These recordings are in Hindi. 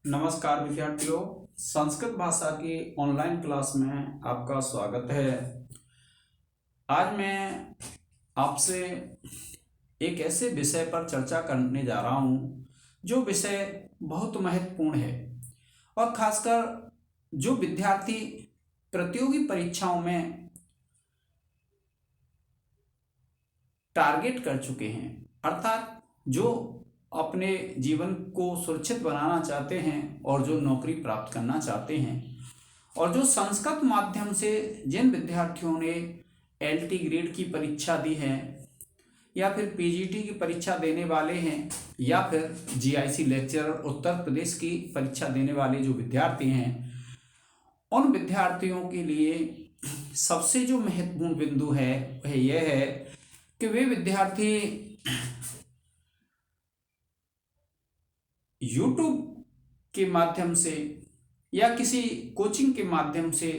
नमस्कार विद्यार्थियों, संस्कृत भाषा की ऑनलाइन क्लास में आपका स्वागत है। आज मैं आपसे एक ऐसे विषय पर चर्चा करने जा रहा हूँ जो विषय बहुत महत्वपूर्ण है और खासकर जो विद्यार्थी प्रतियोगी परीक्षाओं में टारगेट कर चुके हैं, अर्थात जो अपने जीवन को सुरक्षित बनाना चाहते हैं और जो नौकरी प्राप्त करना चाहते हैं, और जो संस्कृत माध्यम से जिन विद्यार्थियों ने एलटी ग्रेड की परीक्षा दी है या फिर पीजीटी की परीक्षा देने वाले हैं या फिर जीआईसी लेक्चरर उत्तर प्रदेश की परीक्षा देने वाले जो विद्यार्थी हैं, उन विद्यार्थियों के लिए सबसे जो महत्वपूर्ण बिंदु है वह यह है कि वे विद्यार्थी यूट्यूब के माध्यम से या किसी कोचिंग के माध्यम से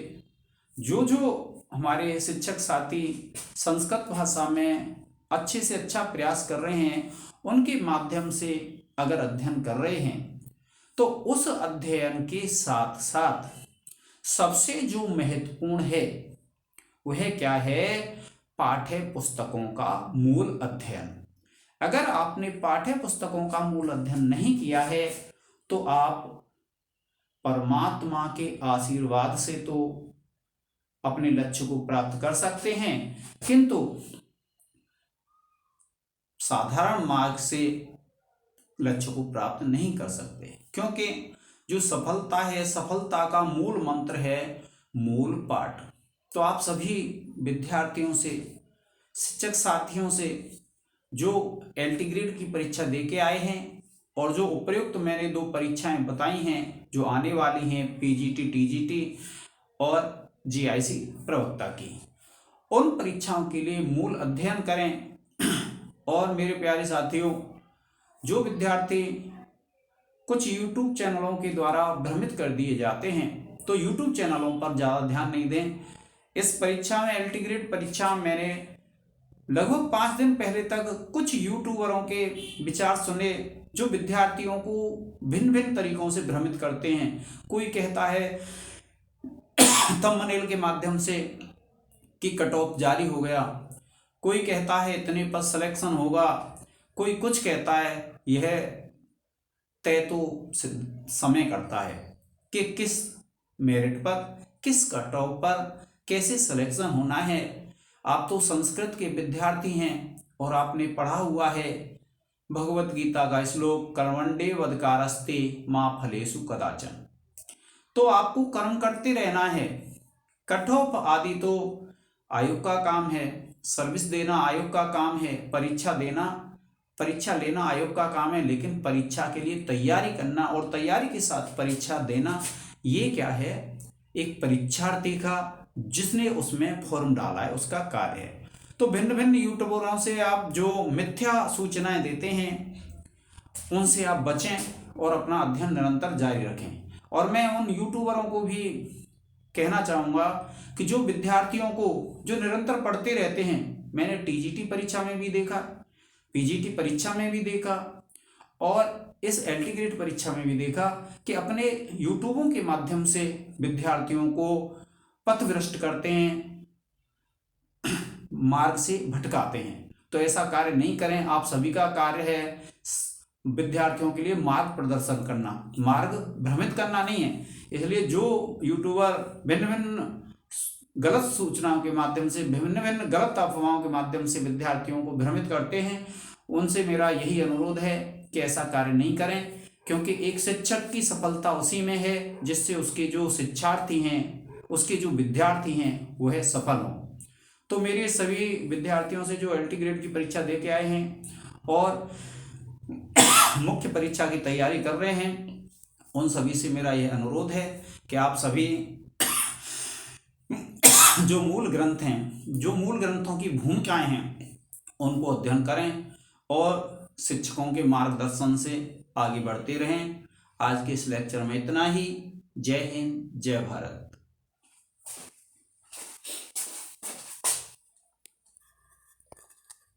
जो हमारे शिक्षक साथी संस्कृत भाषा में अच्छे से अच्छा प्रयास कर रहे हैं, उनके माध्यम से अगर अध्ययन कर रहे हैं तो उस अध्ययन के साथ साथ सबसे जो महत्वपूर्ण है वह क्या है? पाठ्य पुस्तकों का मूल अध्ययन। अगर आपने पाठ्य पुस्तकों का मूल अध्ययन नहीं किया है तो आप परमात्मा के आशीर्वाद से तो अपने लक्ष्य को प्राप्त कर सकते हैं, किंतु साधारण मार्ग से लक्ष्य को प्राप्त नहीं कर सकते, क्योंकि जो सफलता है, सफलता का मूल मंत्र है मूल पाठ। तो आप सभी विद्यार्थियों से, शिक्षक साथियों से जो एलटी ग्रेड की परीक्षा दे के आए हैं और जो उपयुक्त मैंने 2 परीक्षाएं बताई हैं जो आने वाली हैं, पीजीटी टीजीटी और जीआईसी प्रवक्ता की, उन परीक्षाओं के लिए मूल अध्ययन करें। और मेरे प्यारे साथियों, जो विद्यार्थी कुछ यूट्यूब चैनलों के द्वारा भ्रमित कर दिए जाते हैं तो यूट्यूब चैनलों पर ज़्यादा ध्यान नहीं दें। इस परीक्षा में, एलटी ग्रेड परीक्षा, मैंने लगभग 5 दिन पहले तक कुछ यूट्यूबरों के विचार सुने जो विद्यार्थियों को भिन्न भिन्न तरीकों से भ्रमित करते हैं। कोई कहता है थंबनेल के माध्यम से कि कट ऑफ जारी हो गया, कोई कहता है इतने पर सिलेक्शन होगा, कोई कुछ कहता है यह तय तो समय करता है कि किस मेरिट पर, किस कट ऑफ पर कैसे सिलेक्शन होना है। आप तो संस्कृत के विद्यार्थी हैं और आपने पढ़ा हुआ है भगवत गीता का श्लोक कर्मण्येवाधिकारस्ते मा फलेषु कदाचन। तो आपको कर्म करते रहना है। कट ऑफ आदि तो आयोग का काम है, सर्विस देना आयोग का काम है, परीक्षा लेना आयोग का काम है, लेकिन परीक्षा के लिए तैयारी करना और तैयारी के साथ परीक्षा देना, ये क्या है? एक परीक्षार्थी का जिसने उसमें फॉर्म डाला है उसका कार्य है। तो भिन्न भिन्न यूट्यूबरों से आप जो मिथ्या सूचनाएं देते हैं उनसे आप बचें और अपना अध्ययन निरंतर जारी रखें। और मैं उन यूट्यूबरों को भी कहना चाहूँगा कि जो विद्यार्थियों को जो निरंतर पढ़ते रहते हैं, मैंने टीजीटी परीक्षा में भी देखा, पीजीटी परीक्षा में भी देखा और इस एलटी ग्रेड परीक्षा में भी देखा कि अपने यूट्यूबों के माध्यम से विद्यार्थियों को पथभ्रष्ट करते हैं, मार्ग से भटकाते हैं। तो ऐसा कार्य नहीं करें। आप सभी का कार्य है विद्यार्थियों के लिए मार्ग प्रदर्शन करना, मार्ग भ्रमित करना नहीं है। इसलिए जो यूट्यूबर भिन्न भिन्न गलत सूचनाओं के माध्यम से, भिन्न भिन्न गलत अफवाहों के माध्यम से विद्यार्थियों को भ्रमित करते हैं, उनसे मेरा यही अनुरोध है कि ऐसा कार्य नहीं करें, क्योंकि एक शिक्षक की सफलता उसी में है जिससे उसके जो शिक्षार्थी हैं, उसके जो विद्यार्थी हैं वह सफल हों। तो मेरे सभी विद्यार्थियों से जो एलटी ग्रेड की परीक्षा दे के आए हैं और मुख्य परीक्षा की तैयारी कर रहे हैं, उन सभी से मेरा यह अनुरोध है कि आप सभी जो मूल ग्रंथ हैं, जो मूल ग्रंथों की भूमिकाएं हैं, उनको अध्ययन करें और शिक्षकों के मार्गदर्शन से आगे बढ़ते रहें। आज के इस लेक्चर में इतना ही। जय हिंद, जय भारत।